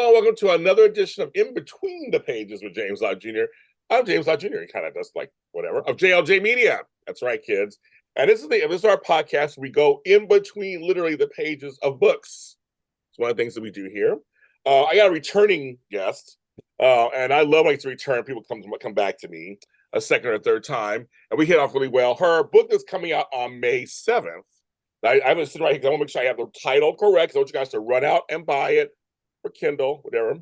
Oh, welcome to another edition of In Between the Pages with James Lott Jr. I'm James Lott Jr. He kind of does like whatever of JLJ Media. That's right, kids. And this is our podcast. We go in between literally the pages of books. It's one of the things that we do here. I got a returning guest, and I love like to return. People come back to me a second or third time, and we hit off really well. Her book is coming out on May 7th. I haven't sitting right here because I want to make sure I have the title correct. So I want you guys to run out and buy it for Kindle, whatever.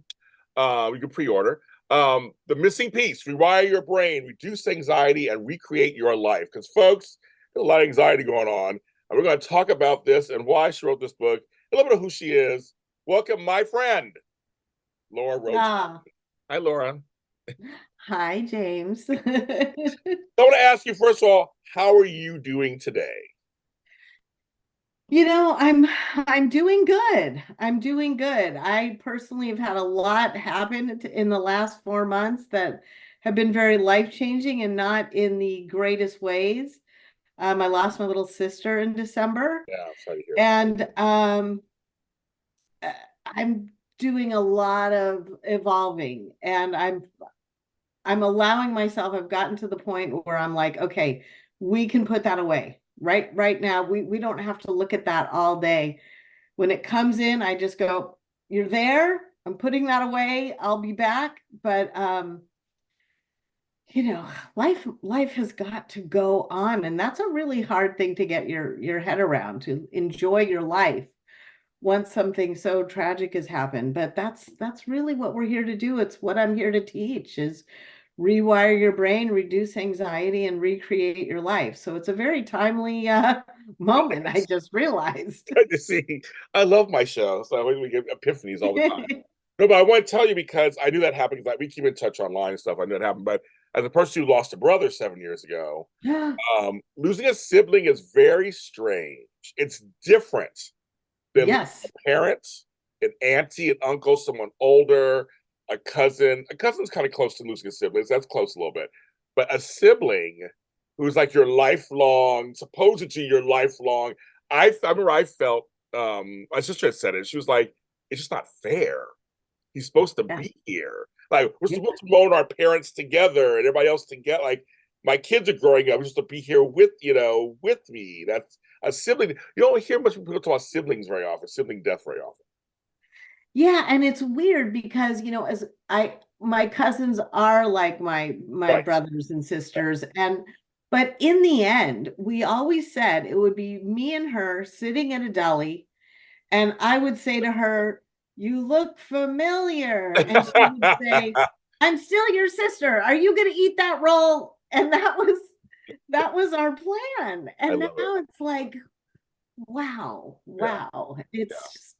You can pre-order. The Missing Piece: Rewire Your Brain, Reduce Anxiety, and Recreate Your Life. Because folks, there's a lot of anxiety going on, and we're going to talk about this and why she wrote this book, a little bit of who she is. Welcome, my friend, Laura Rhodes. Ah, Hi, Laura. hi, James. I want to ask you first of all, how are you doing today? I'm doing good. I'm doing good. I personally have had a lot happen in the last 4 months that have been very life-changing and not in the greatest ways. I lost my little sister in December, Yeah, sorry to hear that. and uh, I'm doing a lot of evolving, and I'm allowing myself, I've gotten to the point where I'm like, okay, we can put that away. Right now, we don't have to look at that all day. When it comes in, I just go, you're there. I'm putting that away. I'll be back. But life has got to go on. And that's a really hard thing to get your head around, to enjoy your life once something so tragic has happened. But that's really what we're here to do. It's what I'm here to teach is rewire your brain, reduce anxiety, and recreate your life. So it's a very timely moment, I just realized. Good to see. I love my show, so we get epiphanies all the time. No, but I want to tell you because I knew that happened. Like we keep in touch online and stuff. I knew it happened, but as a person who lost a brother 7 years ago, losing a sibling is very strange. It's different than Yes. a parent, an auntie, an uncle, someone older, a cousin. A cousin's kind of close to losing a sibling. So that's close a little bit. But a sibling who's like your lifelong, supposedly your lifelong. I remember I felt my sister had said it. She was like, it's just not fair. He's supposed to Yeah. be here. Like we're Yeah. supposed to mourn our parents together and everybody else together. Like my kids are growing up just to be here with me. That's a sibling. You don't hear much people talk about siblings very often, sibling death very often. Yeah, and it's weird because, as my cousins are like my Right. brothers and sisters, and but in the end, we always said it would be me and her sitting at a deli, and I would say to her, "You look familiar." And she would say, "I'm still your sister. Are you going to eat that roll?" And that was our plan. I And now love it. it's like, wow, Yeah. wow. Yeah. It's just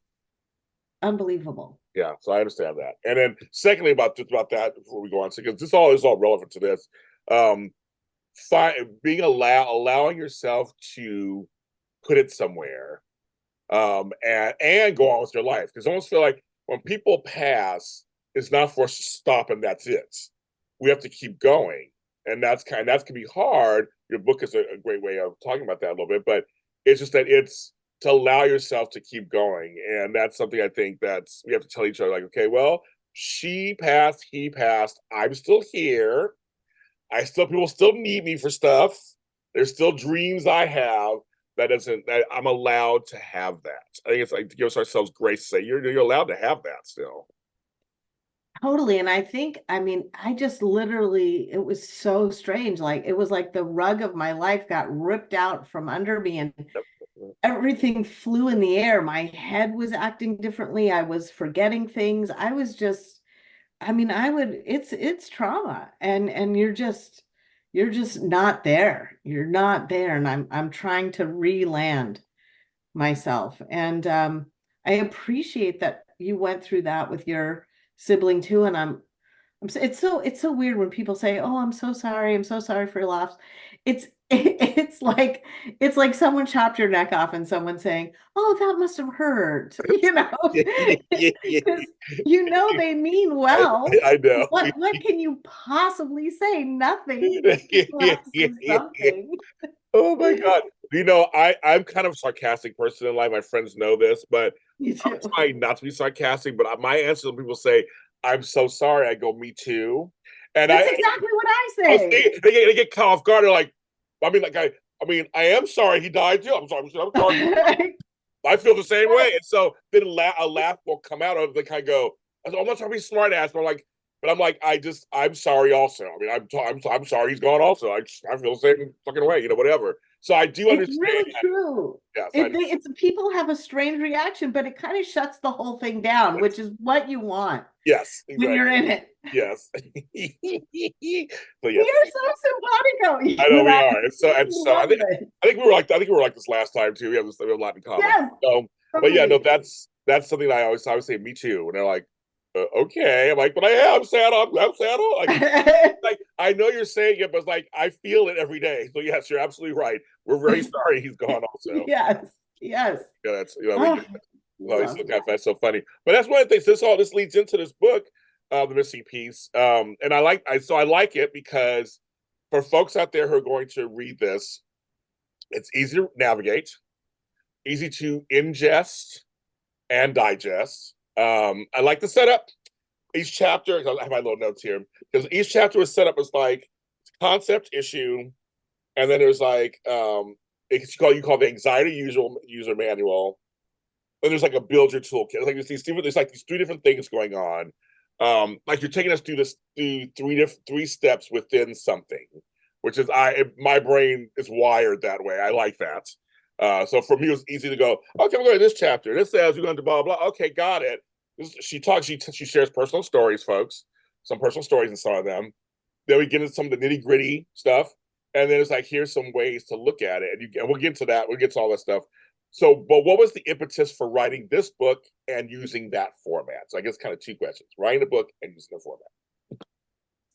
unbelievable. Yeah, so I understand that. And then secondly about that before we go on, because this is all relevant to this. Um, being allowing yourself to put it somewhere, and go on with your life. Because I almost feel like when people pass, it's not for us to stop and that's it. We have to keep going, and that can be hard. Your book is a great way of talking about that a little bit, but it's just that it's to allow yourself to keep going, and that's something I think that's we have to tell each other. Like, okay, well, she passed, he passed, I'm still here. People still need me for stuff. There's still dreams I have that I'm allowed to have that. I think it's like to give ourselves grace to say you're allowed to have that still. Totally. And I think, I mean, I just literally, it was so strange. Like, it was like the rug of my life got ripped out from under me and everything flew in the air. My head was acting differently. I was forgetting things. I was just, I mean, it's trauma. And you're just not there. You're not there. And I'm trying to re-land myself. And I appreciate that you went through that with your sibling too. And it's so weird when people say, "Oh, I'm so sorry. I'm so sorry for your loss." It's it's like someone chopped your neck off and someone saying, "Oh, that must have hurt," Yeah, yeah, yeah, yeah. because they mean I, well. I know. What can you possibly say? Nothing, but Yeah, people yeah, have to yeah, say yeah, yeah. something. Oh my God. I'm kind of a sarcastic person in life. My friends know this, but You I'm too. trying not to be sarcastic. But my answer when people say, "I'm so sorry," I go, "Me too." And That's exactly what I I say. see they get caught off guard. They're like, I am sorry he died too. I'm sorry. I feel the same way. And so then a laugh will come out of the kind of go, I'm not trying to be smart ass, but I'm like, I'm sorry also. I mean, I'm sorry he's gone also. I feel the same fucking way, whatever. So I do It's understand really that. true. Yes, I do. It's people have a strange reaction, but it kind of shuts the whole thing down, which is what you want Yes, when exactly. you're in it. Yes. So We yes, are so simpatico, I you know and we I. are. And so Love it. I think we were like this last time too. We have a lot in common. Yes, So, but yeah, no, totally. that's something I always say. Me too. And they're like, okay. I'm like, but I'm sad. I'm sad. Like I know you're saying it, but it's like I feel it every day. So yes, you're absolutely right. We're very sorry he's gone. Also, Yes, yes. yeah, that's we Oh, get that. Oh, love that. that's so funny. But that's one of the things. This leads into this book, the missing piece. And I like it because for folks out there who are going to read this, it's easy to navigate, easy to ingest and digest. I like the setup. Each chapter, I have my little notes here, because each chapter was set up as like concept, issue, and then there's like you call the anxiety user manual. Then there's like a build your toolkit. Like there's like these three different things going on. Like you're taking us through three steps within something, which is my brain is wired that way. I like that. So for me, it was easy to go. Okay, we're going to this chapter. This says we're going to blah blah. Okay, got it. She shares personal stories, folks. Some personal stories in some of them. Then we get into some of the nitty gritty stuff, and then it's like here's some ways to look at it, and we'll get to that. We'll get to all that stuff. So, but what was the impetus for writing this book and using that format? So I guess kind of two questions: writing the book and using the format.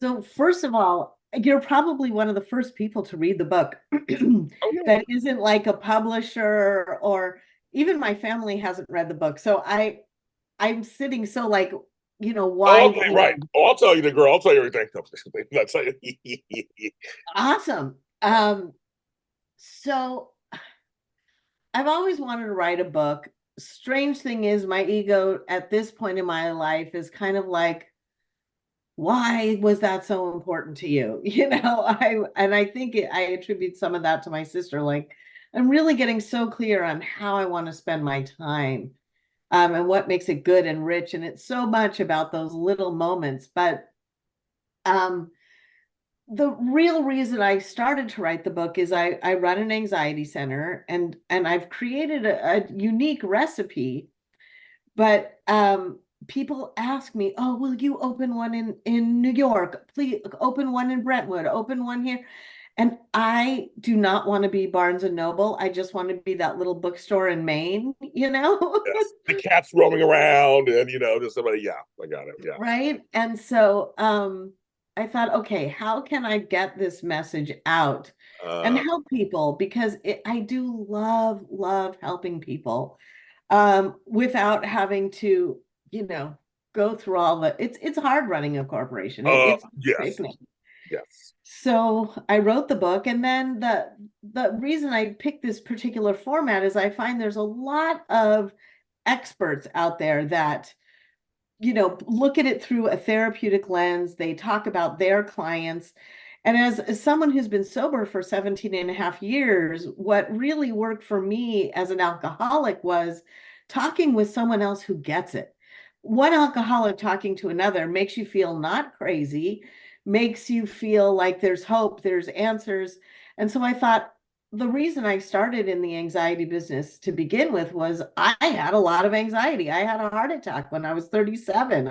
So first of all, you're probably one of the first people to read the book Oh yeah. that isn't like a publisher, or even my family hasn't read the book. So I'm sitting so like, Oh, wide okay, right. open. Oh, I'll tell you the girl. I'll tell you everything. That's Awesome. So I've always wanted to write a book. Strange thing is, my ego at this point in my life is kind of like, why was that so important to you? I think I attribute some of that to my sister. Like, I'm really getting so clear on how I want to spend my time, and what makes it good and rich. And it's so much about those little moments. But um, the real reason I started to write the book is I run an anxiety center, and I've created a unique recipe. But people ask me, "Oh, will you open one in New York? Please open one in Brentwood, open one here." And I do not want to be Barnes and Noble. I just want to be that little bookstore in Maine, yes. The cat's roaming around, and just somebody. Yeah, I got it. Yeah. right? And so I thought, okay, how can I get this message out and Uh, help people? Because I do love helping people, without having to, you know, go through all the, it's hard running a corporation. It's yes, sickening. yes. So I wrote the book, and then the reason I picked this particular format is I find there's a lot of experts out there that, look at it through a therapeutic lens. They talk about their clients. And as someone who's been sober for 17 and a half years, what really worked for me as an alcoholic was talking with someone else who gets it. One alcoholic talking to another makes you feel not crazy, makes you feel like there's hope, there's answers. And so I thought, the reason I started in the anxiety business to begin with was I had a lot of anxiety. I had a heart attack when I was 37.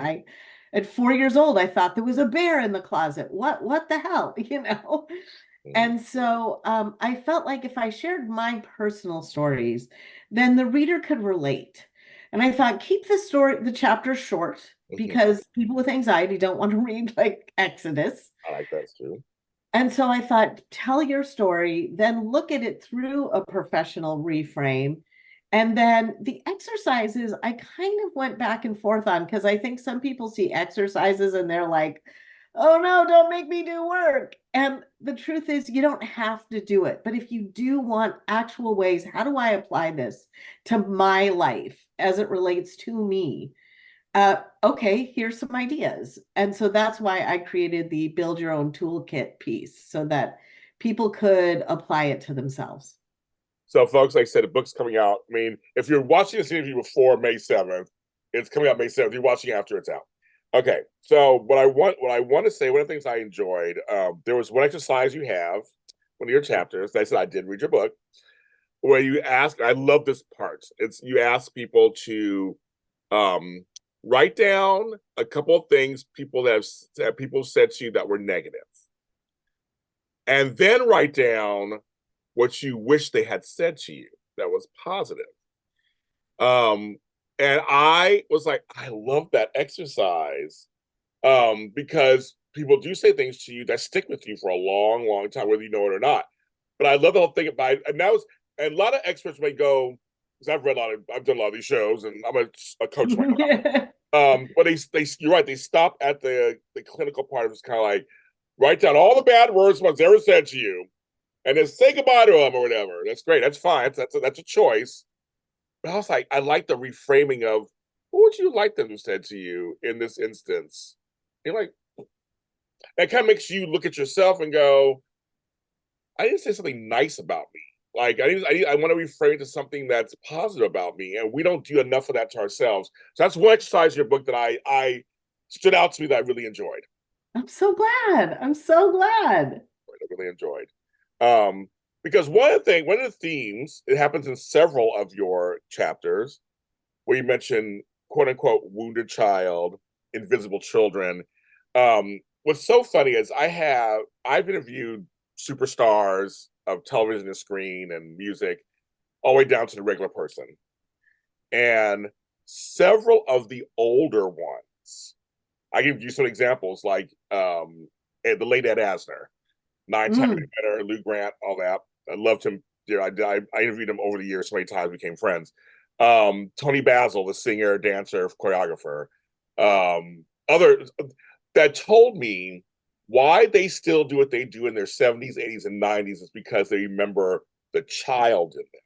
At 4 years old, I thought there was a bear in the closet. What the hell, Mm. And so I felt like if I shared my personal stories, then the reader could relate. And I thought, keep the chapter short, because people with anxiety don't want to read like Exodus. I like that too. And so I thought, tell your story, then look at it through a professional reframe. And then the exercises, I kind of went back and forth on, because I think some people see exercises and they're like, oh no, don't make me do work. And the truth is, you don't have to do it. But if you do want actual ways, how do I apply this to my life as it relates to me? Okay, here's some ideas. And so that's why I created the build your own toolkit piece so that people could apply it to themselves. So, folks, like I said, the book's coming out. I mean, if you're watching this interview before May 7th, it's coming out May 7th. You're watching after it's out. Okay. So, what I want to say, one of the things I enjoyed, there was one exercise you have, one of your chapters. I said I did read your book, where you ask. I love this part. It's you ask people to um, write down a couple of things that people said to you that were negative, and then write down what you wish they had said to you that was positive. Um, and I was like, I love that exercise because people do say things to you that stick with you for a long, long time, whether you know it or not. But I love the whole thing about it. And a lot of experts may go, because I've done a lot of these shows, and I'm a coach right now. But you're right. They stop at the clinical part of it's kind of like write down all the bad words someone's ever said to you, and then say goodbye to them or whatever. That's great. That's fine. That's a choice. But I was like, I like the reframing of what would you like them to say to you in this instance? You're like, that kind of makes you look at yourself and go, I need to say something nice about me. Like I want to reframe it to something that's positive about me, and we don't do enough of that to ourselves. So that's one exercise in your book that I stood out to me that I really enjoyed. I'm so glad. I'm so glad. I really enjoyed. Um, because one of the themes, it happens in several of your chapters, where you mention quote unquote wounded child, invisible children. What's so funny is I've interviewed superstars of television and screen and music all the way down to the regular person. And several of the older ones, I give you some examples like the late Ed Asner, nine-time Mm. winner, Lou Grant, all that. I loved him. I interviewed him over the years so many times, became friends. Tony Basil, the singer, dancer, choreographer. Other that told me why they still do what they do in their 70s, 80s, and 90s is because they remember the child in them.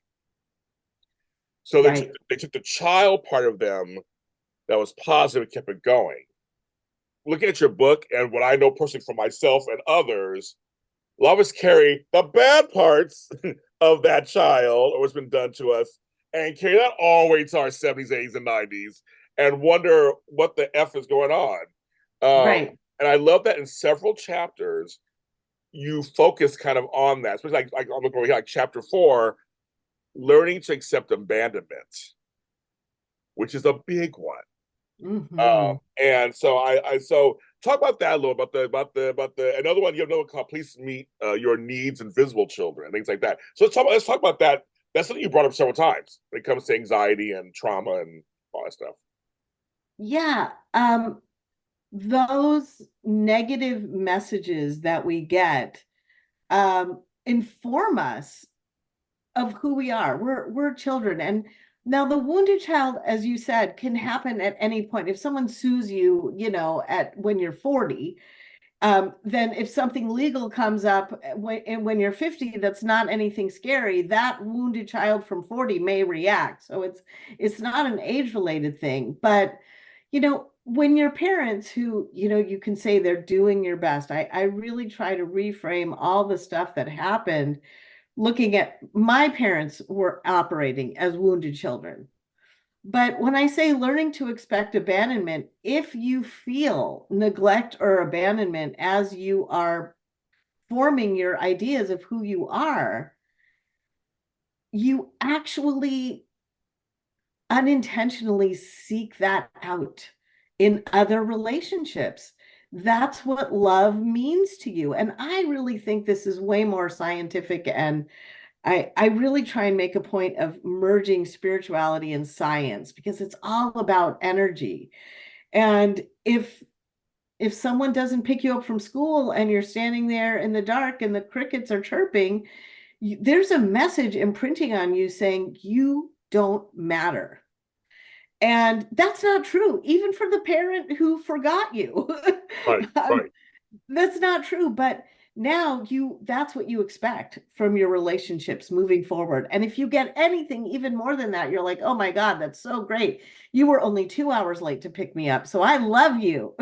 So Right. they took the child part of them that was positive and kept it going. Looking at your book and what I know personally from myself and others, a lot of us carry the bad parts of that child or what's been done to us and carry that all the way to our 70s, 80s, and 90s and wonder what the F is going on. Right. And I love that in several chapters, you focus kind of on that, especially like I'm looking over here, like chapter 4, learning to accept abandonment, which is a big one. Hmm. And so so talk about that a little about the another one you have another one called Please Meet Your Needs, Invisible Children, things like that. So let's talk about that. That's something you brought up several times when it comes to anxiety and trauma and all that stuff. Yeah. Those negative messages that we get inform us of who we are. We're children. And now the wounded child, as you said, can happen at any point. If someone sues you, at when you're 40, then if something legal comes up when you're 50, that's not anything scary, that wounded child from 40 may react. So it's not an age related thing. But when your parents who, you can say they're doing your best, I really try to reframe all the stuff that happened, looking at my parents were operating as wounded children. But when I say learning to expect abandonment, if you feel neglect or abandonment as you are forming your ideas of who you are, you actually unintentionally seek that out in other relationships. That's what love means to you. And I really think this is way more scientific, and I really try and make a point of merging spirituality and science because it's all about energy. And if someone doesn't pick you up from school and you're standing there in the dark and the crickets are chirping, there's a message imprinting on you saying you don't matter. And that's not true, even for the parent who forgot you. Right, um, right. That's not true, but now that's what you expect from your relationships moving forward. And if you get anything even more than that, you're like, oh my God, that's so great. You were only 2 hours late to pick me up. So I love you.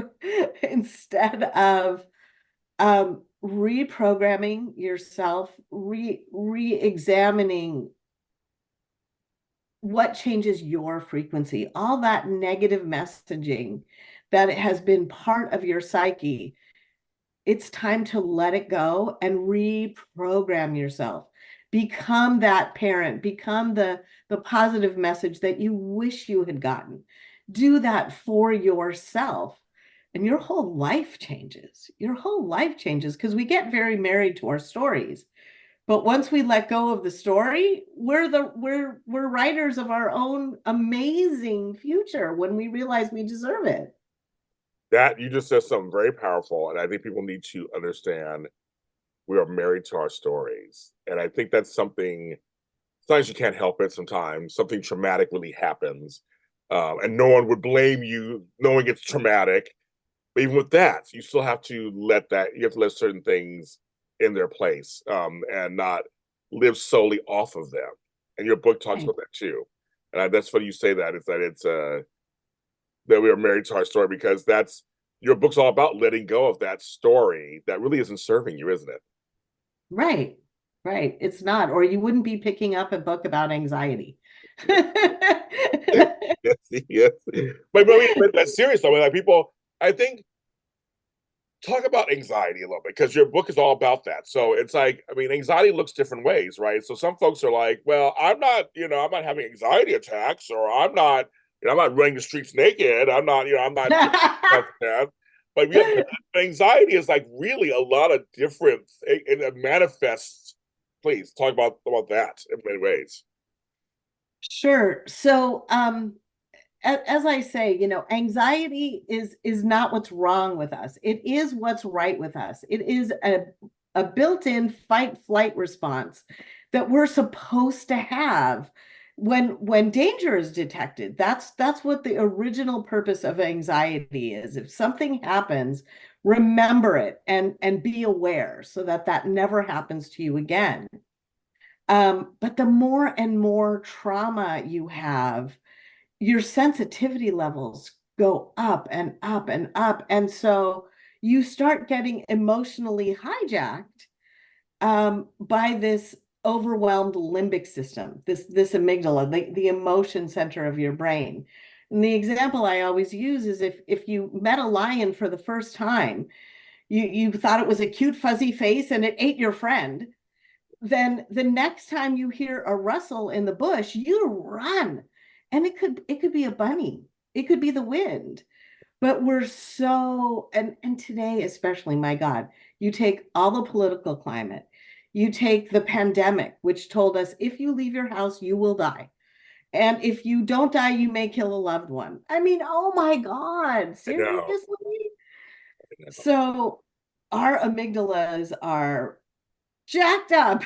Instead of reprogramming yourself, re-examining what changes your frequency, all that negative messaging that has been part of your psyche. It's time to let it go and reprogram yourself. Become that parent, become the positive message that you wish you had gotten. Do that for yourself. And your whole life changes. Your whole life changes because we get very married to our stories. But once we let go of the story, we're writers of our own amazing future when we realize we deserve it. That you just said something very powerful, and I think people need to understand we are married to our stories. And I think that's something, sometimes you can't help it. Sometimes something traumatic really happens, and no one would blame you knowing it's traumatic. But even with that, you still have to let that, you have to let certain things in their place, and not live solely off of them. And your book talks Right. about that too. And that's funny you say that, is that it's that we are married to our story, because that's, your book's all about letting go of that story that really isn't serving you, isn't it? Right. Right. It's not, or you wouldn't be picking up a book about anxiety. Yes, yes. But I mean, but that's serious though. Like people, I think, talk about anxiety a little bit, because your book is all about that. So it's like, I mean, anxiety looks different ways, right? So some folks are like, well, I'm not, I'm not having anxiety attacks, or I'm not, I'm not running the streets naked. I'm not, I'm not doing stuff like that. But yeah, but anxiety is like really a lot of different, it manifests. Please talk about that in many ways. Sure. So, as I say, anxiety is not what's wrong with us. It is what's right with us. It is a built-in fight flight response that we're supposed to have when danger is detected. That's what the original purpose of anxiety is. If something happens, remember it and be aware so that that never happens to you again. But the more and more trauma you have, your sensitivity levels go up and up and up. And so you start getting emotionally hijacked by this overwhelmed limbic system, this amygdala, the emotion center of your brain. And the example I always use is if you met a lion for the first time, you thought it was a cute fuzzy face and it ate your friend, then the next time you hear a rustle in the bush, you run. And it could be a bunny. It could be the wind. But we're so and today especially, my God, you take all the political climate. You take the pandemic, which told us if you leave your house, you will die. And if you don't die, you may kill a loved one. I mean, oh my God, I know. seriously? I know. So our amygdalas are jacked up.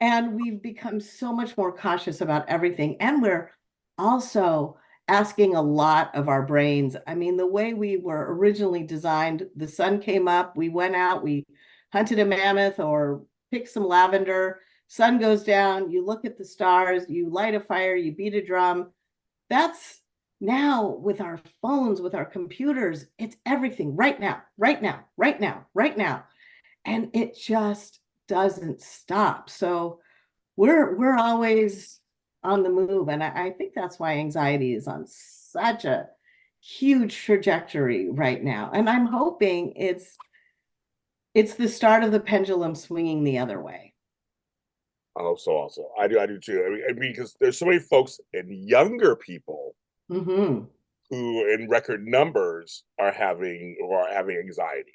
And we've become so much more cautious about everything. And we're also asking a lot of our brains. I mean, the way we were originally designed, the sun came up, we went out, we hunted a mammoth or picked some lavender, sun goes down, you look at the stars, you light a fire, you beat a drum. That's now with our phones, with our computers, it's everything right now, right now, right now, right now. And it just doesn't stop. So we're always on the move. And I think that's why anxiety is on such a huge trajectory right now. And I'm hoping it's the start of the pendulum swinging the other way. I hope so also. I do too. I mean, because there's so many folks and younger people Mm-hmm. who in record numbers are having anxiety.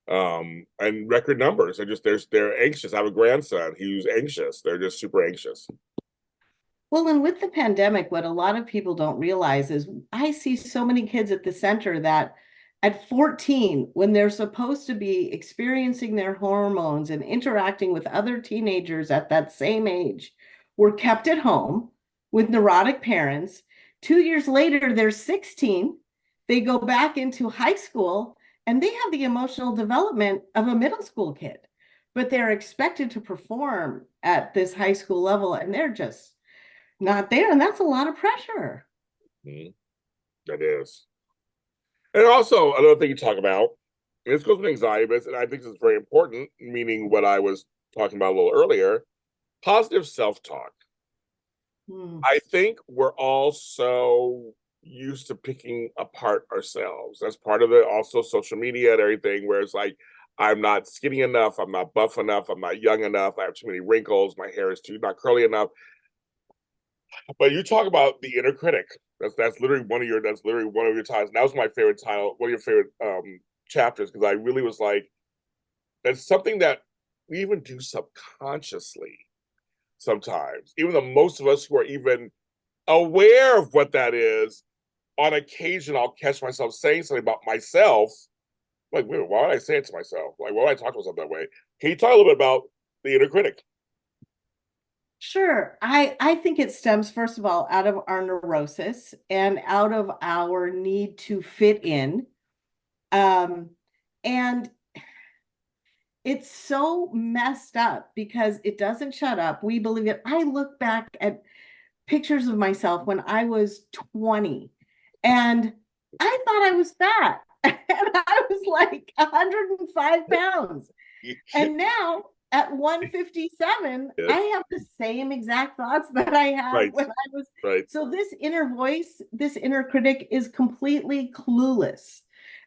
And record numbers are just, they're anxious. I have a grandson who's anxious. They're just super anxious. Well, and with the pandemic, what a lot of people don't realize is I see so many kids at the center that at 14, when they're supposed to be experiencing their hormones and interacting with other teenagers at that same age, were kept at home with neurotic parents. 2 years later, they're 16. They go back into high school and they have the emotional development of a middle school kid, but they're expected to perform at this high school level and they're just not there. And that's a lot of pressure. Mhm. That is. And also another thing you talk about, and this goes with anxiety, but and I think this is very important, meaning what I was talking about a little earlier, positive self-talk. Hmm. I think we're all so used to picking apart ourselves. That's part of it. Also, social media and everything, where it's like, I'm not skinny enough, I'm not buff enough, I'm not young enough, I have too many wrinkles, my hair is too not curly enough. But you talk about the inner critic. That's literally one of your titles. And that was my favorite title, one of your favorite chapters, because I really was like, that's something that we even do subconsciously sometimes. Even though most of us who are even aware of what that is, on occasion I'll catch myself saying something about myself. Like, wait, why would I say it to myself? Like, why would I talk to myself that way? Can you talk a little bit about the inner critic? Sure. I think it stems, first of all, out of our neurosis and out of our need to fit in. Um, and it's so messed up because it doesn't shut up. We believe it. I look back at pictures of myself when I was 20 and I thought I was fat. And I was like 105 pounds. And now at 157, I Yes. have the same exact thoughts that I had Right, when I was. right, So this inner voice, this inner critic is completely clueless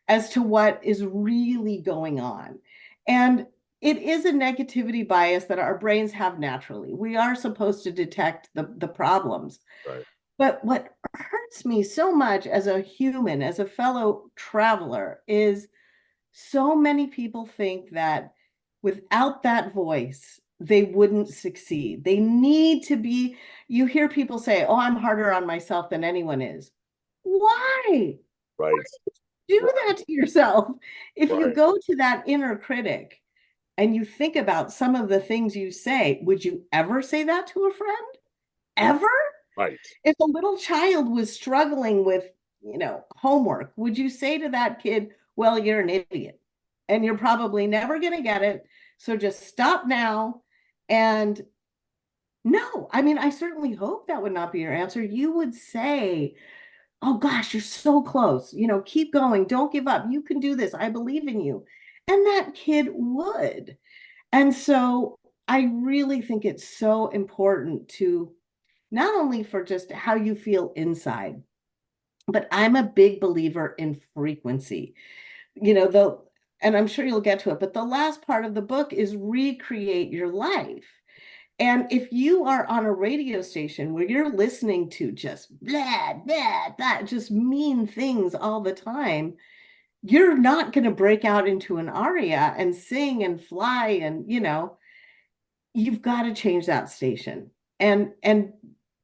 as to what is really going on. And it is a negativity bias that our brains have naturally. We are supposed to detect the problems. right, But what hurts me so much as a human, as a fellow traveler, is so many people think that without that voice, they wouldn't succeed. They need to be, you hear people say, oh, I'm harder on myself than anyone is. Why? right, Do right, that to yourself. If you right, go to that inner critic and you think about some of the things you say, would you ever say that to a friend? Ever? right. If a little child was struggling with, homework, would you say to that kid, well, you're an idiot and you're probably never going to get it. So just stop now. And no, I mean, I certainly hope that would not be your answer. You would say, oh gosh, you're so close. Keep going. Don't give up. You can do this. I believe in you. And that kid would. And so I really think it's so important to not only for just how you feel inside, but I'm a big believer in frequency. The and I'm sure you'll get to it, but the last part of the book is recreate your life. And if you are on a radio station where you're listening to just blah, blah, that just mean things all the time, you're not going to break out into an aria and sing and fly and, you've got to change that station. And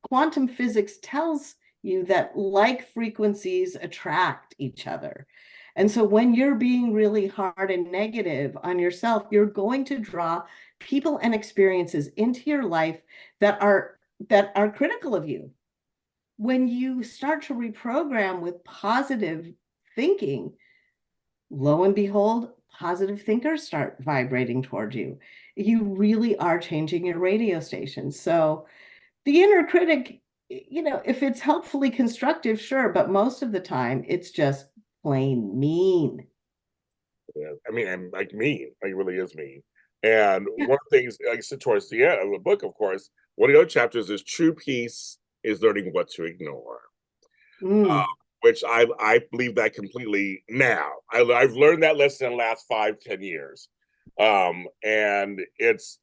quantum physics tells you that like frequencies attract each other. And so when you're being really hard and negative on yourself, you're going to draw people and experiences into your life that are critical of you. When you start to reprogram with positive thinking, lo and behold, positive thinkers start vibrating toward you. You really are changing your radio station. So the inner critic, if it's helpfully constructive, sure, but most of the time it's just plain mean. Yeah. I mean, and like mean, like it really is mean. And Yeah. one of the things, like I said, towards the end of the book, of course, one of the other chapters is true peace is learning what to ignore. Mm. Which I believe that completely now. I've learned that lesson in the last 5-10 years, and it's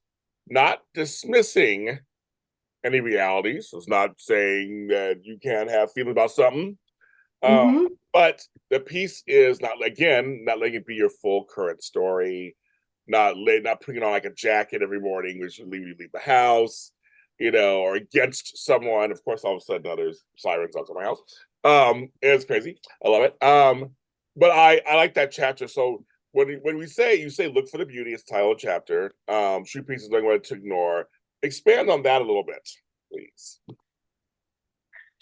not dismissing any realities. It's not saying that you can't have feelings about something, um, Hmm. but the piece is not again not letting it be your full current story, not putting on like a jacket every morning which you leave the house, or against someone. Of course, all of a sudden, there's sirens outside my house. It's crazy. I love it. But I like that chapter. So when we say you say look for the beauty, it's the title of the chapter. Shoot pieces learning what to ignore. Expand on that a little bit, please.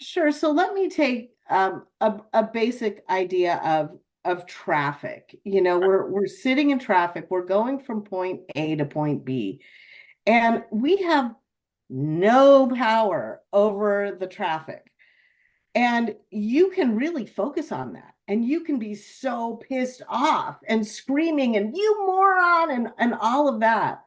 Sure. So let me take a basic idea of of traffic. You know, we're sitting in traffic, we're going from point A to point B, and we have no power over the traffic. And you can really focus on that. And you can be so pissed off and screaming and you moron and all of that.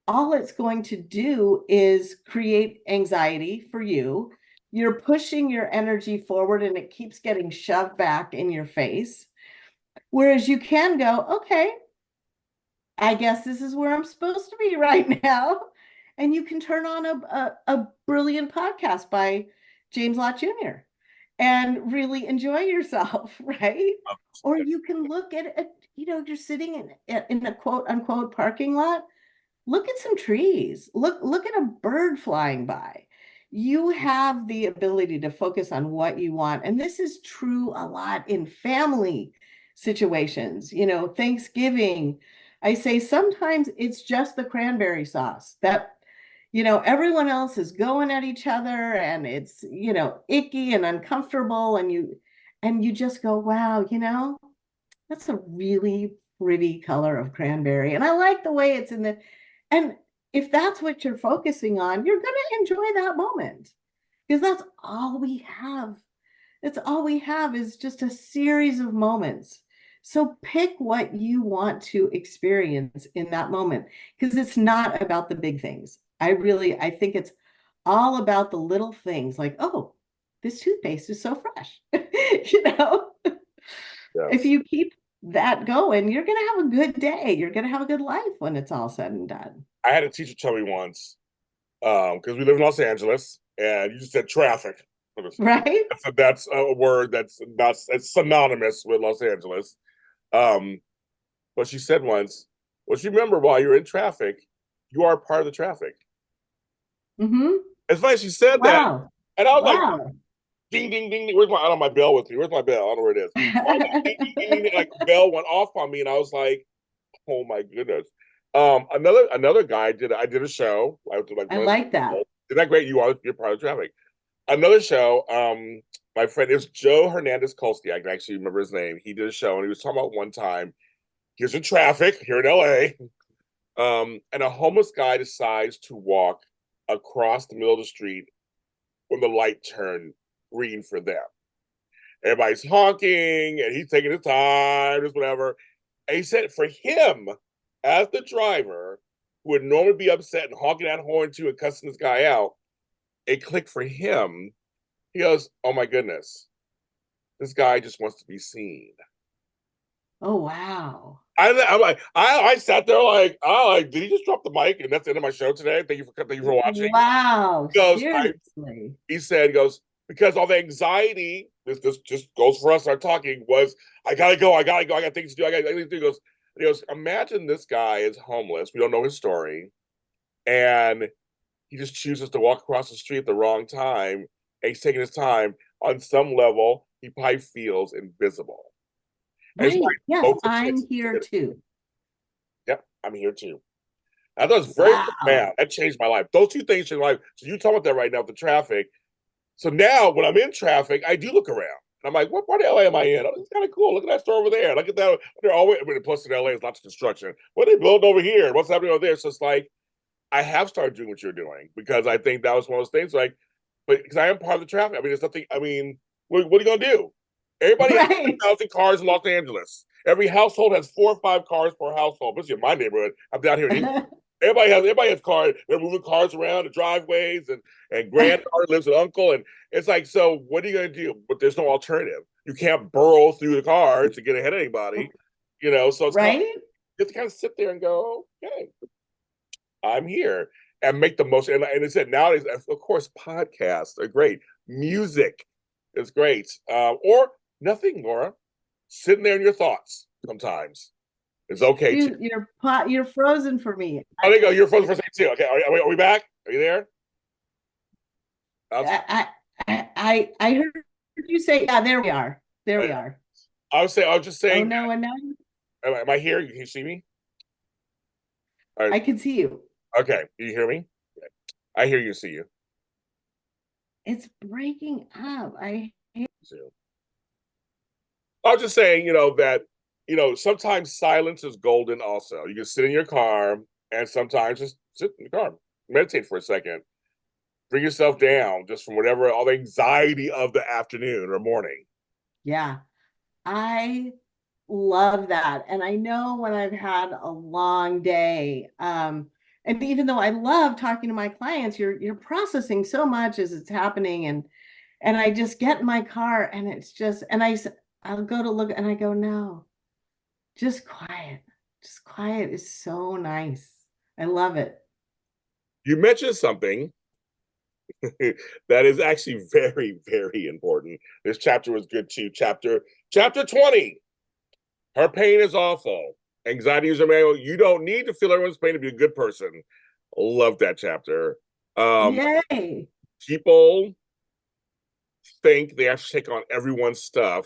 All it's going to do is create anxiety for you. You're pushing your energy forward and it keeps getting shoved back in your face. Whereas you can go, okay, I guess this is where I'm supposed to be right now. And you can turn on a brilliant podcast by James Lott Jr. and really enjoy yourself, right? Or you can look at, you're sitting in a quote unquote parking lot. Look at some trees. Look at a bird flying by. You have the ability to focus on what you want. And this is true a lot in family situations. Thanksgiving, I say sometimes it's just the cranberry sauce that everyone else is going at each other and it's icky and uncomfortable, and you just go, wow, that's a really pretty color of cranberry. And I like the way it's in the, and if that's what you're focusing on, you're going to enjoy that moment because that's all we have. It's all we have is just a series of moments. So pick what you want to experience in that moment because it's not about the big things. I think it's all about the little things like, oh, this toothpaste is so fresh. If Yes. you keep that going, you're going to have a good day. You're going to have a good life when it's all said and done. I had a teacher tell me once, because we live in Los Angeles, and you just said traffic. Right? That's a word it's synonymous with Los Angeles. Um, but she said once, well, you remember while you're in traffic, you are part of the traffic. Mm-hmm. It's funny she said that, Wow. and I was like, Wow. ding, ding, ding, ding. Where's my? I don't have my bell with me. Where's my bell? I don't know where it is. I was like, ding, ding, ding, ding, like bell went off on me, and I was like, oh my goodness. Another guy I did a show. I was like, I like that. isn't that great? You're part of traffic. Another show. My friend is Joe Hernandez Kolsky. I can actually remember his name. He did a show, and he was talking about one time. Here's in traffic here in LA. And a homeless guy decides to walk across the middle of the street when the light turned green for them. Everybody's honking and he's taking his time, just whatever. And he said for him, as the driver, who would normally be upset and honking that horn too and cussing this guy out, it clicked for him. He goes, oh my goodness, this guy just wants to be seen. Oh, wow. I'm like, I sat there like, oh, like, did he just drop the mic? And that's the end of my show today. Thank you for watching. Wow. He goes, Seriously. he goes, because all the anxiety, this just goes for us, our talking was, I gotta go, I got things to do, I got things to do. He goes, imagine this guy is homeless. We don't know his story. And he just chooses to walk across the street at the wrong time. And he's taking his time. On some level, he probably feels invisible. And it's Right. Yes, like, I'm here too. yep, I'm here too. I thought it was very Wow. profound. That changed my life. Those two things changed my life. So you talking about that right now, the traffic. So now when I'm in traffic, I do look around. And I'm like, what part of LA am I in? Oh, it's kind of cool. Look at that store over there. Look at that. They're always, I mean, plus in LA, there's lots of construction. What are they building over here? What's happening over there? So it's like, I have started doing what you're doing because I think that was one of those things like, but because I am part of the traffic. I mean, it's nothing, I mean, what are you going to do? Everybody has Right. 10,000 cars in Los Angeles. Every household has 4 or 5 cars per household. Especially in my neighborhood. I'm down here in England. Everybody has cars. They're moving cars around the driveways, and granddaughter lives with uncle, and it's like, so what are you going to do? But there's no alternative. You can't burrow through the cars to get ahead of anybody, So it's kind of, Right? you have to kind of sit there and go, okay, I'm here and make the most. And it said nowadays, of course, podcasts are great. Music is great, or nothing, Laura. Sitting there in your thoughts sometimes is okay too. You're frozen for me. Oh, there you go. You're frozen for a second too. Okay, are we back? Are you there? I heard you say, yeah, there we are. There we are. I was just Oh saying. no, and now Am I here? Can you see me? All right. I can see you. Okay. Do you hear me? Okay. I hear you. See you. It's breaking up. I See you. I was just saying, that, sometimes silence is golden also. You can sit in your car and sometimes just sit in the car, meditate for a second, bring yourself down just from whatever, all the anxiety of the afternoon or morning. Yeah, I love that. And I know when I've had a long day, and even though I love talking to my clients, you're processing so much as it's happening, and I just get in my car and it's just, and I'll go to look and I go, no, just quiet. Just quiet is so nice. I love it. You mentioned something that is actually very, very important. This chapter was good too. Chapter 20. Her pain is awful. Anxiety user manual. You don't need to feel everyone's pain to be a good person. Love that chapter. Um, Yay. People think they have to take on everyone's stuff.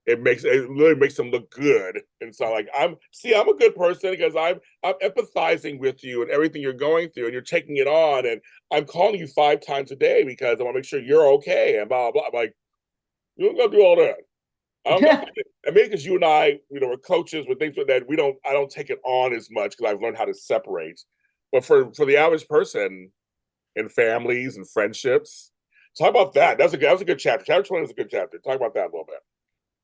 It literally makes them look good. And so like I'm a good person because I'm empathizing with you and everything you're going through and you're taking it on and I'm calling you 5 times a day because I want to make sure you're okay and blah blah. I'm like, you don't gotta do all that. I don't got and maybe because you and I, we're coaches with things like that. I don't take it on as much because I've learned how to separate. But for the average person in families and friendships, talk about that. That was a good chapter. Chapter 20 was a good chapter. Talk about that a little bit.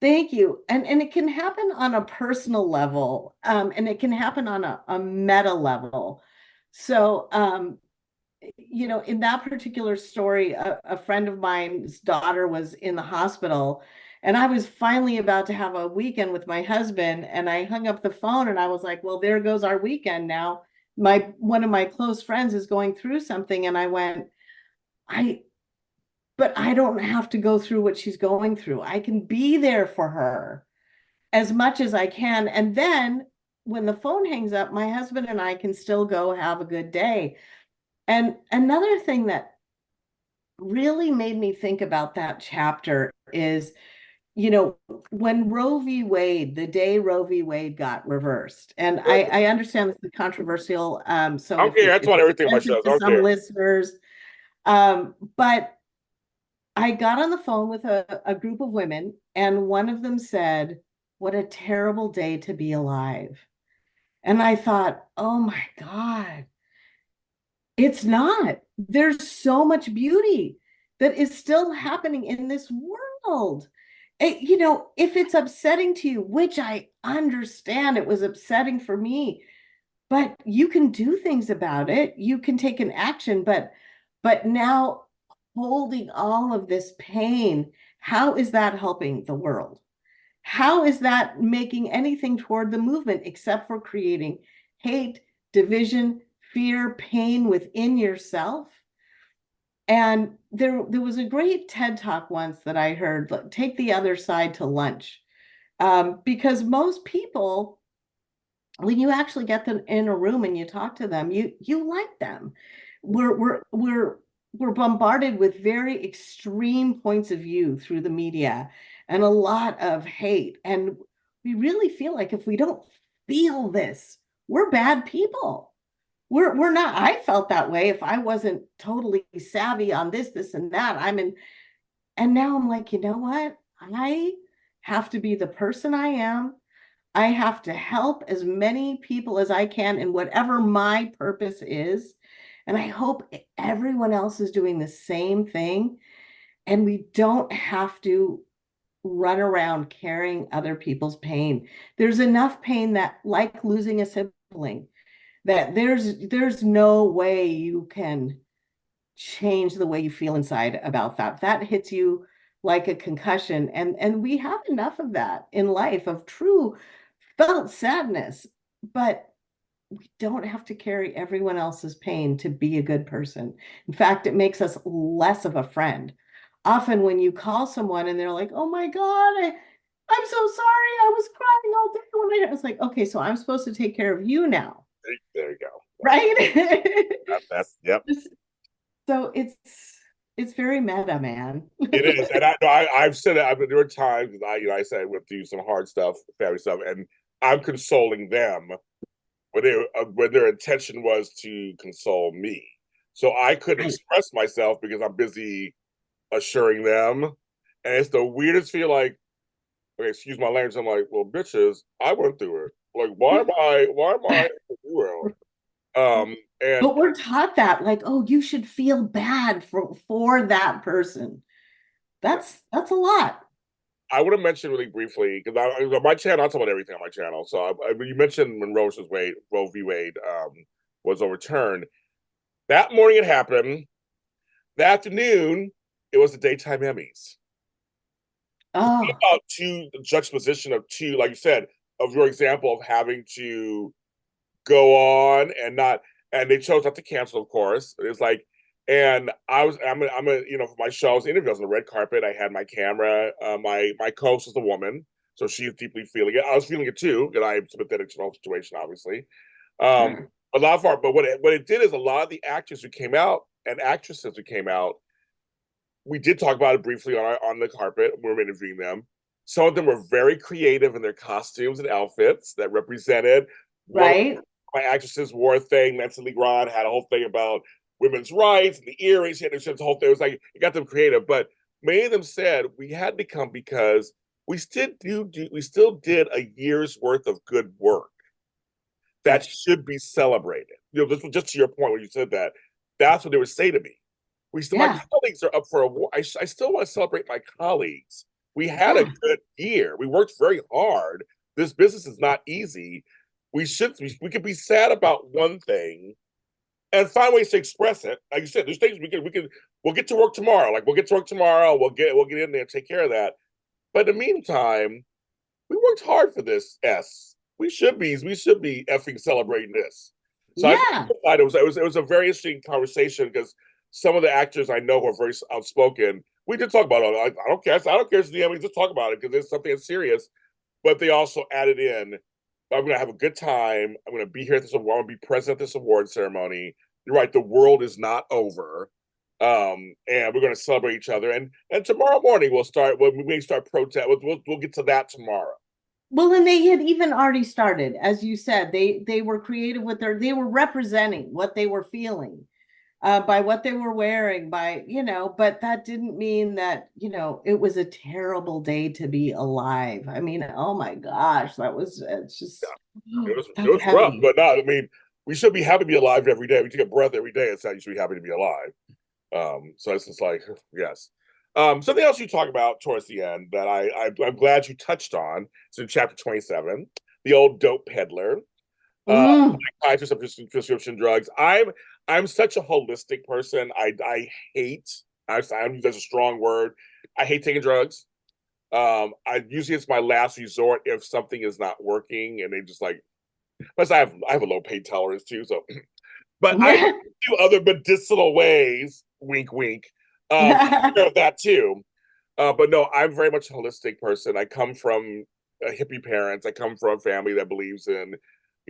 Thank you. And it can happen on a personal level, and it can happen on a meta level. So, in that particular story, a friend of mine's daughter was in the hospital, and I was finally about to have a weekend with my husband, and I hung up the phone and I was like, well, there goes our weekend now. One of my close friends is going through something, and I went, I but I don't have to go through what she's going through. I can be there for her as much as I can. And then when the phone hangs up, my husband and I can still go have a good day. And another thing that really made me think about that chapter is, you know, when Roe v. Wade, the day Roe v. Wade got reversed, and I understand this is controversial. I So don't care. That's if what it's everything on my offensive shows. I to don't some care. listeners, but I got on the phone with a group of women, and one of them said, what a terrible day to be alive. And I thought, oh my God, it's not. There's so much beauty that is still happening in this world. If it's upsetting to you, which I understand it was upsetting for me, but you can do things about it. You can take an action, but now holding all of this pain, how is that helping the world? How is that making anything toward the movement except for creating hate, division, fear, pain within yourself? And there was a great TED talk once that I heard, like, take the other side to lunch. Because most people, when you actually get them in a room and you talk to them, you like them. We're bombarded with very extreme points of view through the media and a lot of hate. And we really feel like if we don't feel this, we're bad people. We're not. I felt that way if I wasn't totally savvy on this, and that. And now I'm like, you know what? I have to be the person I am. I have to help as many people as I can in whatever my purpose is. And I hope everyone else is doing the same thing. And we don't have to run around carrying other people's pain. There's enough pain that, like losing a sibling, that there's no way you can change the way you feel inside about that. That hits you like a concussion. And we have enough of that in life, of true felt sadness, but we don't have to carry everyone else's pain to be a good person. In fact, it makes us less of a friend. Often when you call someone and they're like, oh my God, I'm so sorry. I was crying all day when I was like, okay, so I'm supposed to take care of you now. There you go. Right? That's yep. So it's very meta, man. It is, and I've said it. There were times I said I went through some hard stuff, family stuff, and I'm consoling them when their intention was to console me. So I couldn't Right. express myself because I'm busy assuring them, and it's the weirdest feel. Like, okay, excuse my language. I'm like, well, bitches, I went through it. Like, why am I doing it? And But we're taught that, like, oh, you should feel bad for that person. That's a lot. I would have mentioned really briefly because my channel, I talk about everything on my channel. So you mentioned when Roe v. Wade was overturned. That morning it happened. The afternoon, it was the daytime Emmys. Oh, About two the juxtaposition of two, like you said, of your example of having to go on and not, and they chose not to cancel, of course. It's like, and for my show, I was interviewed on the red carpet. I had my camera. My co-host is a woman, so she's deeply feeling it. I was feeling it too, because I'm sympathetic to the whole situation, obviously. sure. A lot of our, but what it did is a lot of the actors who came out and actresses who came out, we did talk about it briefly on the carpet when we were interviewing them. Some of them were very creative in their costumes and outfits that represented one of Right? my actresses wore a thing. Nancy Lee Grant had a whole thing about women's rights and the earrings. She had this whole thing. It was like it got them creative, but many of them said we had to come because we still did a year's worth of good work that Right. should be celebrated. Just to your point when you said that, that's what they would say to me. My Yeah. colleagues are up for award. I still want to celebrate my colleagues. We had a Yeah. good year. We worked very hard. This business is not easy. We could be sad about one thing and find ways to express it. Like you said, there's things we'll get to work tomorrow. Like we'll get to work tomorrow. We'll get in there and take care of that. But in the meantime, we worked hard for this. We should be effing celebrating this. So Yeah. thought it was a very interesting conversation because some of the actors I know who are very outspoken. We did talk about it. I don't care. I don't care if it's the Emmys. Just talk about it because it's something that's serious. But they also added in, I'm going to have a good time. I'm going to be here at this. I'm going to be present at this award ceremony. You're right. The world is not over. And we're going to celebrate each other. And tomorrow morning we'll start. We may start protest. We'll get to that tomorrow. Well, and they had even already started, as you said, they were creative with they were representing what they were feeling by what they were wearing, by, but that didn't mean that, it was a terrible day to be alive. I mean, oh my gosh, it's just, It that's was rough, heavy. but not. I mean, we should be happy to be alive every day. We take a breath every day. It's how you should be happy to be alive. So it's just like yes. Something else you talk about towards the end that I'm glad you touched on. It's in chapter 27, the old dope peddler, uh, Mm, psychiatrist of prescription drugs. I'm such a holistic person. I hate. I'm use that's a strong word. I hate taking drugs. I usually it's my last resort if something is not working, and they just like. Plus, I have a low pain tolerance too, so but I yeah. do other medicinal ways. Wink, wink. Of that too. But no, I'm very much a holistic person. I come from hippie parents. I come from a family that believes in,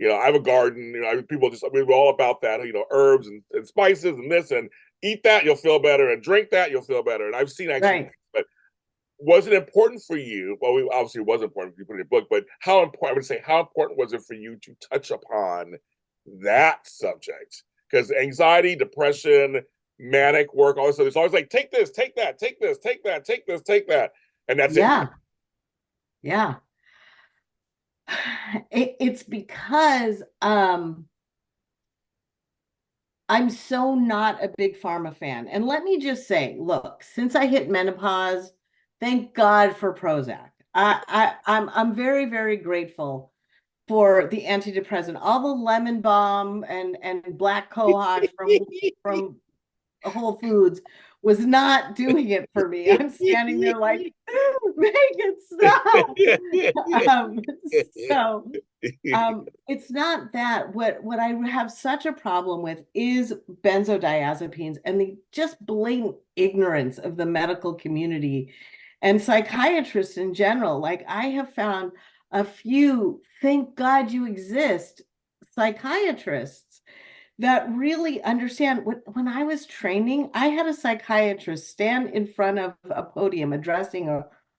I have a garden. People just, we're all about that. Herbs and spices and this and eat that, you'll feel better, and drink that, you'll feel better. And I've seen actually, Right. but was it important for you? Well, obviously it was important for you to put in a book, but how important? I would say, how important was it for you to touch upon that subject? Because anxiety, depression, manic work, also it's always like take this, take that, take this, take that, take this, take that, and that's it. Yeah. Yeah. It's because I'm so not a big pharma fan. And let me just say, look, since I hit menopause, thank God for Prozac. I'm very, very grateful for the antidepressant, all the lemon balm and black cohosh from Whole Foods was not doing it for me. I'm standing there like, make it stop. Um, so it's not that. What I have such a problem with is benzodiazepines and the just blatant ignorance of the medical community and psychiatrists in general. Like I have found a few, thank God you exist, psychiatrists that really understand. When I was training, I had a psychiatrist stand in front of a podium addressing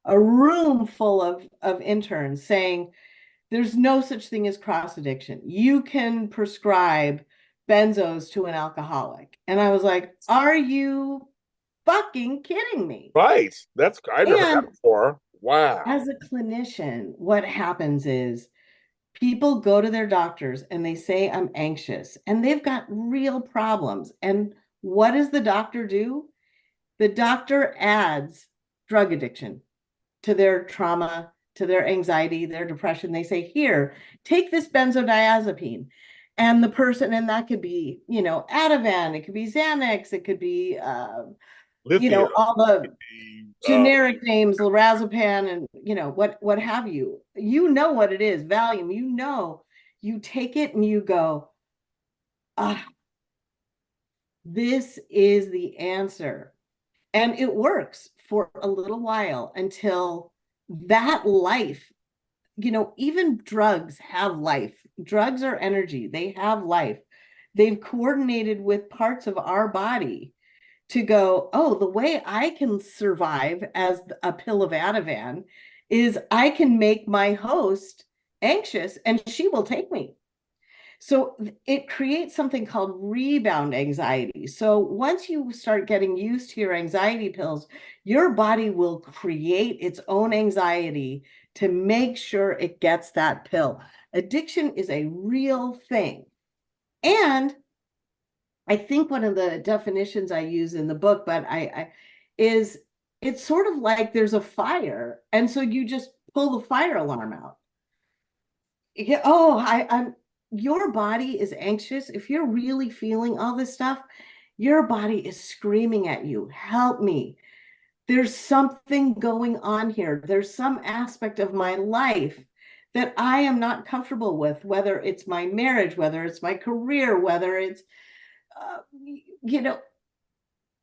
a room full of interns saying, there's no such thing as cross addiction. You can prescribe benzos to an alcoholic. And I was like, are you fucking kidding me? Right. That's I never heard that And before. Wow. As a clinician, what happens is people go to their doctors and they say, I'm anxious, and they've got real problems. And what does the doctor do? The doctor adds drug addiction to their trauma, to their anxiety, their depression. They say, here, take this benzodiazepine. And the person, and that could be, Ativan, it could be Xanax, it could be, Lithium. all the Uh, generic names, lorazepam, and what have you. You know what it is, Valium. You take it and you go, ah, this is the answer, and it works for a little while until that life. Even drugs have life. Drugs are energy. They have life. They've coordinated with parts of our body to go, oh, the way I can survive as a pill of Ativan is I can make my host anxious and she will take me. So it creates something called rebound anxiety. So once you start getting used to your anxiety pills, your body will create its own anxiety to make sure it gets that pill. Addiction is a real thing. And I think one of the definitions I use in the book, but I is it's sort of like there's a fire, and so you just pull the fire alarm out. Yeah, oh, I'm your body is anxious. If you're really feeling all this stuff, your body is screaming at you, help me. There's something going on here. There's some aspect of my life that I am not comfortable with, whether it's my marriage, whether it's my career, whether it's uh, you know,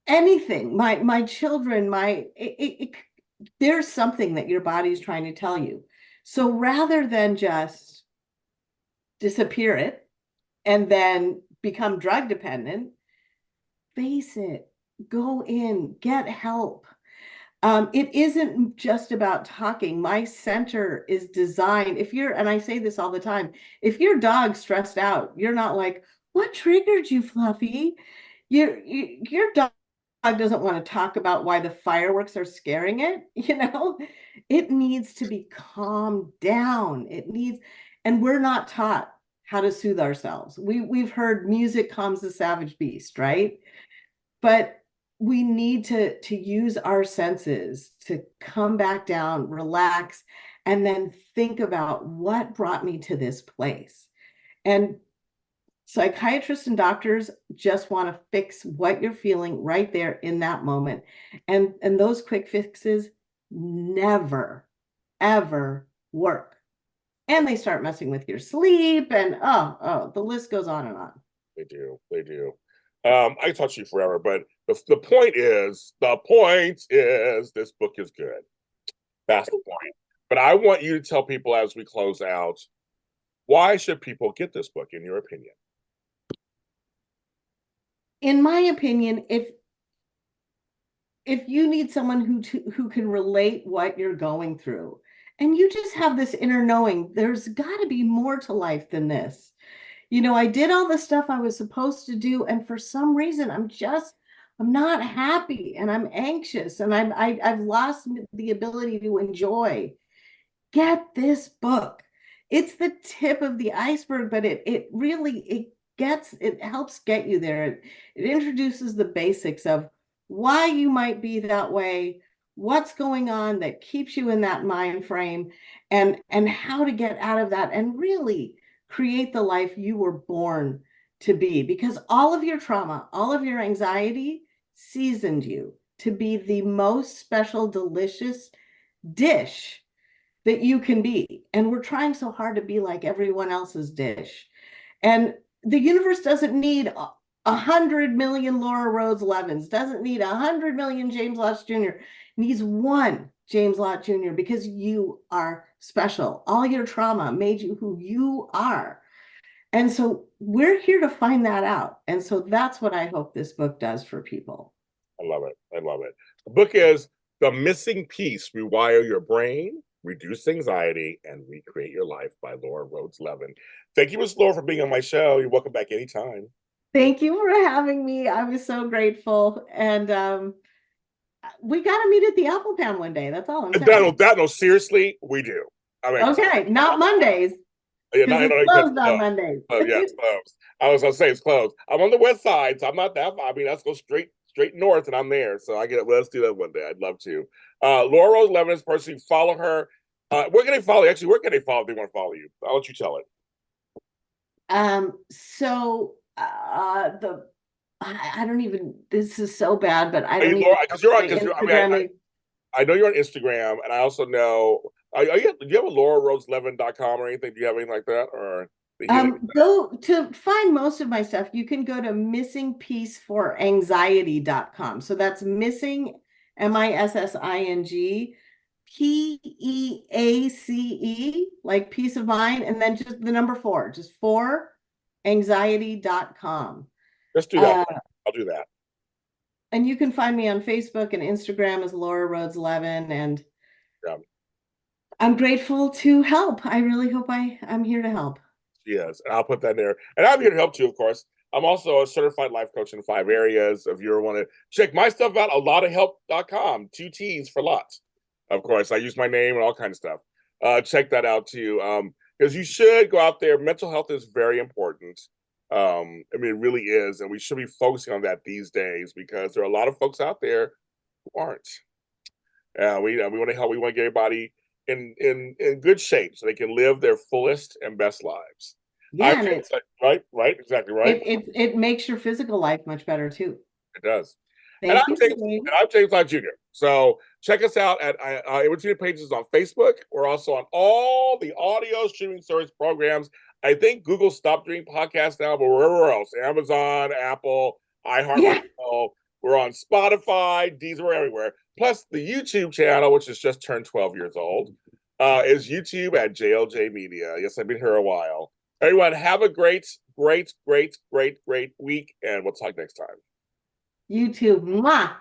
anything, my children, there's something that your body's trying to tell you. So rather than just disappear it and then become drug dependent, face it, go in, get help. It isn't just about talking. My center is designed. And I say this all the time, if your dog's stressed out, you're not like, what triggered you, Fluffy? Your dog doesn't want to talk about why the fireworks are scaring it. It needs to be calmed down. And we're not taught how to soothe ourselves. We've heard music calms the savage beast, right? But we need to use our senses to come back down, relax, and then think about what brought me to this place. And psychiatrists and doctors just want to fix what you're feeling right there in that moment. And those quick fixes never, ever work. And they start messing with your sleep, and the list goes on and on. they do. They do. I touch you forever, but the point is this book is good. That's the point. But I want you to tell people as we close out, why should people get this book, in your opinion? In my opinion, if you need someone who can relate what you're going through, and you just have this inner knowing, there's got to be more to life than this. I did all the stuff I was supposed to do, and for some reason, I'm not happy, and I'm anxious, and I've lost the ability to enjoy. Get this book. It's the tip of the iceberg, but it really it helps get you there. It introduces the basics of why you might be that way, what's going on that keeps you in that mind frame, and how to get out of that and really create the life you were born to be. Because all of your trauma, all of your anxiety seasoned you to be the most special, delicious dish that you can be. And we're trying so hard to be like everyone else's dish. And the universe doesn't need 100 million Laura Rhodes Levins, doesn't need 100 million James Lott Jr. It needs one James Lott Jr. because you are special. All your trauma made you who you are. And so we're here to find that out. And so that's what I hope this book does for people. I love it. I love it. The book is The Missing Piece: Rewire Your Brain, Reduce Anxiety, and Recreate Your Life by Laura Rhodes Levin. Thank you, Ms. Laura, for being on my show. You're welcome back anytime. Thank you for having me. I was so grateful. And we got to meet at the Apple Pan one day. That's all I'm saying. No, seriously, we do. I mean, Okay, not Mondays yeah, because it's because closed on Mondays. yeah, it's closed. I was gonna say it's closed. I'm on the west side, so I'm not that far. I mean, let's go straight north, and I'm there. So I get it. Well, let's do that one day. I'd love to. Laura Rhodes Levin is person. Follow her. Where can they follow you? Actually, where can they follow if they want to follow you? I'll let you tell it. So the I don't even. This is so bad, but I Are don't you even Laura? know Because you're on. my Because I Instagram mean, is. I know you're on Instagram, and I also know. Do you have a LauraRhodesLevin.com or anything? Do you have anything like that, or the healing? Go to find most of my stuff. You can go to missingpeaceforanxiety.com. So that's missing, MISSING, PEACE, like peace of mind, and then just the number four, just four anxiety.com. Let's do that. I'll do that. And you can find me on Facebook and Instagram as Laura Rhodes Levin. And Yeah. I'm grateful to help. I really hope I'm here to help. Yes, and I'll put that in there. And I'm here to help too, of course. I'm also a certified life coach in 5 areas. If you want to check my stuff out, alottahelp.com, 2 T's for lots. Of course, I use my name and all kinds of stuff. Check that out too. Because you should go out there. Mental health is very important. I mean, it really is. And we should be focusing on that these days because there are a lot of folks out there who aren't. We want to help. We want to get everybody in good shape so they can live their fullest and best lives. Yeah, and Right, exactly right. it makes your physical life much better too. It does. And Thank you, Dave. I'm James Lott Jr. So check us out at In Between Pages on Facebook. We're also on all the audio streaming service programs. I think Google stopped doing podcasts now, but wherever else, Amazon, Apple, Yeah. iHeartRadio, we're on Spotify, Deezer, we're everywhere. Plus the YouTube channel, which has just turned 12 years old, is YouTube at JLJ Media. Yes, I've been here a while. Everyone, have a great week, and we'll talk next time. You too. Mwah.